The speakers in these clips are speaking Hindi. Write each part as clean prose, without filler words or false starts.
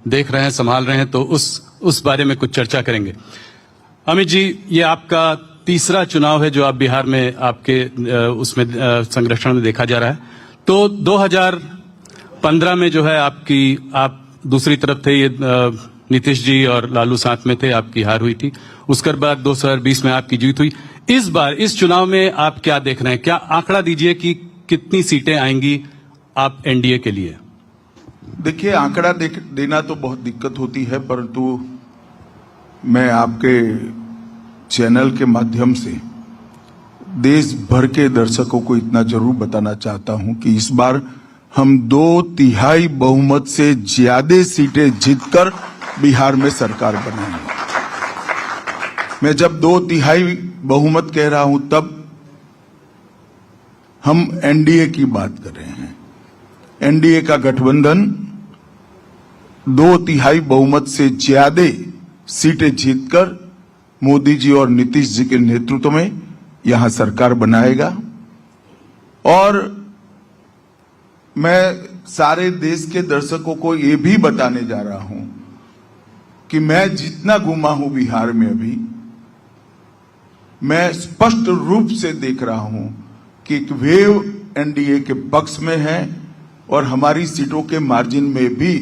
देख रहे हैं, संभाल रहे हैं, तो उस बारे में कुछ चर्चा करेंगे। अमित जी, ये आपका तीसरा चुनाव है जो आप बिहार में आपके उसमें संरक्षण में देखा जा रहा है। तो 2015 में जो है आप दूसरी तरफ थे, ये नीतीश जी और लालू साथ में थे, आपकी हार हुई थी। उसके बाद 2020 में आपकी जीत हुई। इस बार इस चुनाव में आप क्या देख रहे हैं? क्या आंकड़ा दीजिए कि कितनी सीटें आएंगी आप एनडीए के लिए? देखिए, आंकड़ा देना तो बहुत दिक्कत होती है, परंतु मैं आपके चैनल के माध्यम से देश भर के दर्शकों को इतना जरूर बताना चाहता हूं कि इस बार हम 2/3 बहुमत से ज्यादा सीटें जीतकर बिहार में सरकार बनाएंगे। मैं जब 2/3 बहुमत कह रहा हूं तब हम एनडीए की बात कर रहे हैं। एनडीए का गठबंधन 2/3 बहुमत से ज्यादा सीटें जीतकर मोदी जी और नीतीश जी के नेतृत्व में यहां सरकार बनाएगा। और मैं सारे देश के दर्शकों को ये भी बताने जा रहा हूं कि मैं जितना घूमा हूं बिहार में अभी, मैं स्पष्ट रूप से देख रहा हूं कि एक वेव एनडीए के पक्ष में है और हमारी सीटों के मार्जिन में भी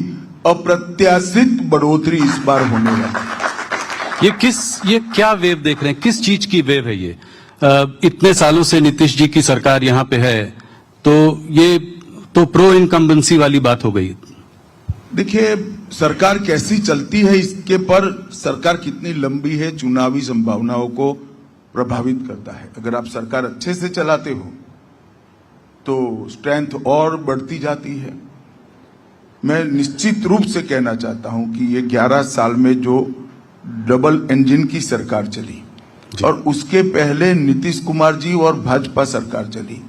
अप्रत्याशित बढ़ोतरी इस बार होने वाली है। ये क्या वेव देख रहे हैं? किस चीज की वेव है ये? इतने सालों से नीतीश जी की सरकार यहां पे है, तो ये तो प्रो इनकम्बेंसी वाली बात हो गई। देखिए, सरकार कैसी चलती है इसके पर सरकार कितनी लंबी है चुनावी संभावनाओं को प्रभावित करता है। अगर आप सरकार अच्छे से चलाते हो तो स्ट्रेंथ और बढ़ती जाती है। मैं निश्चित रूप से कहना चाहता हूं कि ये 11 साल में जो डबल इंजन की सरकार चली और उसके पहले नीतीश कुमार जी और भाजपा सरकार चली,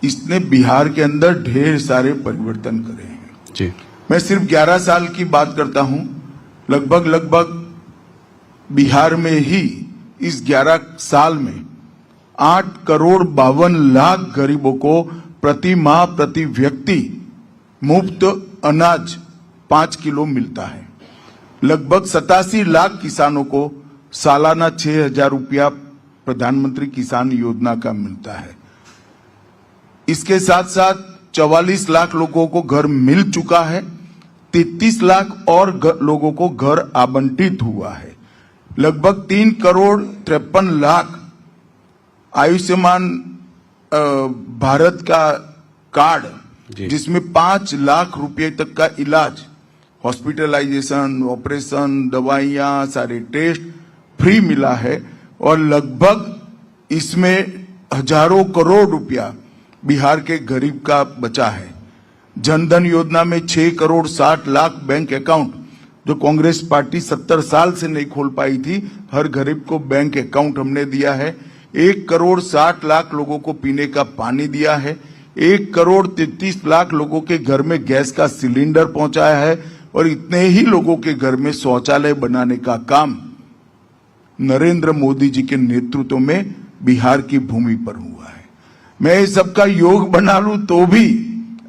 इसने बिहार के अंदर ढेर सारे परिवर्तन करे हैं जी। मैं सिर्फ 11 साल की बात करता हूं। लगभग बिहार में ही इस 11 साल में 8,52,00,000 गरीबों को प्रति माह प्रति व्यक्ति मुफ्त अनाज 5 किलो मिलता है। लगभग 87 लाख किसानों को सालाना 6,000 रुपया प्रधानमंत्री किसान योजना का मिलता है। इसके साथ साथ 44 लाख लोगों को घर मिल चुका है। 33 लाख और लोगों को घर आवंटित हुआ है। लगभग 3,53,00,000 आयुष्मान भारत का कार्ड, जिसमें 5 लाख रुपए तक का इलाज, हॉस्पिटलाइजेशन, ऑपरेशन, दवाइयां, सारे टेस्ट फ्री मिला है। और लगभग इसमें हजारों करोड़ रुपया बिहार के गरीब का बचा है। जनधन योजना में 6,60,00,000 बैंक अकाउंट, जो कांग्रेस पार्टी 70 साल से नहीं खोल पाई थी, हर गरीब को बैंक अकाउंट हमने दिया है। 1,60,00,000 लोगों को पीने का पानी दिया है। 1,33,00,000 लोगों के घर में गैस का सिलेंडर पहुंचाया है। और इतने ही लोगों के घर में शौचालय बनाने का काम नरेंद्र मोदी जी के नेतृत्व में बिहार की भूमि पर हुआ है। मैं इस सबका योग बना लूं तो भी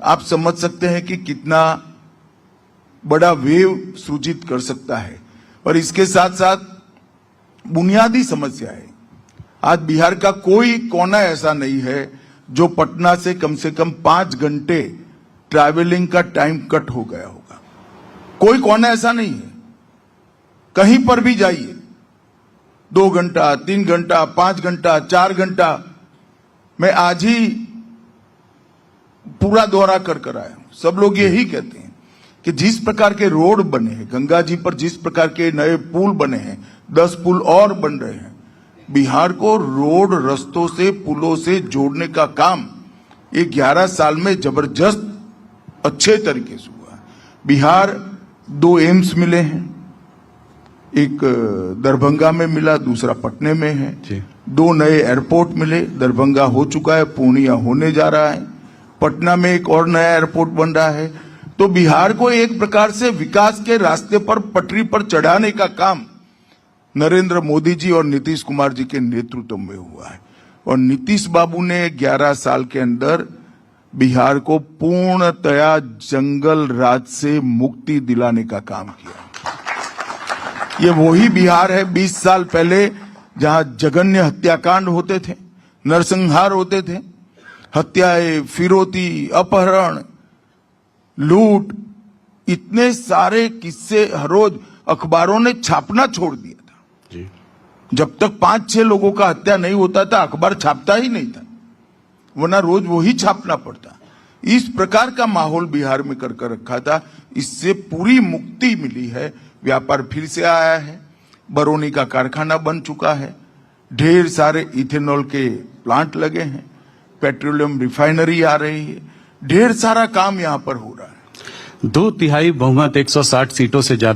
आप समझ सकते हैं कि कितना बड़ा वेव सृजित कर सकता है। और इसके साथ साथ बुनियादी समस्या है, आज बिहार का कोई कोना ऐसा नहीं है जो पटना से कम 5 घंटे ट्रैवलिंग का टाइम कट हो गया होगा। कोई कोना ऐसा नहीं है। कहीं पर भी जाइए, 2 घंटा, 3 घंटा, 5 घंटा, 4 घंटा। मैं आज ही पूरा दौरा कर आया हूं। सब लोग यही कहते हैं कि जिस प्रकार के रोड बने हैं, गंगा जी पर जिस प्रकार के नए पुल बने हैं, 10 पुल और बन रहे हैं। बिहार को रोड, रस्तों से, पुलों से जोड़ने का काम ये 11 साल में जबरदस्त अच्छे तरीके से हुआ है। बिहार 2 एम्स मिले हैं, एक दरभंगा में मिला, दूसरा पटने में है। 2 नए एयरपोर्ट मिले, दरभंगा हो चुका है, पूर्णिया होने जा रहा है, पटना में एक और नया एयरपोर्ट बन रहा है। तो बिहार को एक प्रकार से विकास के रास्ते पर, पटरी पर चढ़ाने का काम नरेंद्र मोदी जी और नीतीश कुमार जी के नेतृत्व में हुआ है। और नीतीश बाबू ने 11 साल के अंदर बिहार को पूर्णतया जंगल राज से मुक्ति दिलाने का काम किया। ये वही बिहार है 20 साल पहले जहां जघन्य हत्याकांड होते थे, नरसंहार होते थे, हत्याएं, फिरौती, अपहरण, लूट, इतने सारे किस्से हर रोज अखबारों ने छापना छोड़ दिया था। जी। जब तक 5-6 लोगों का हत्या नहीं होता था अखबार छापता ही नहीं था, वरना रोज वही छापना पड़ता। इस प्रकार का माहौल बिहार में कर रखा था। इससे पूरी मुक्ति मिली है। व्यापार फिर से आया है, बरौनी का कारखाना बन चुका है, ढेर सारे इथेनॉल के प्लांट लगे हैं, पेट्रोलियम रिफाइनरी आ रही है, ढेर सारा काम यहां पर हो रहा है। 2/3 बहुमत 160 सीटों से ज्यादा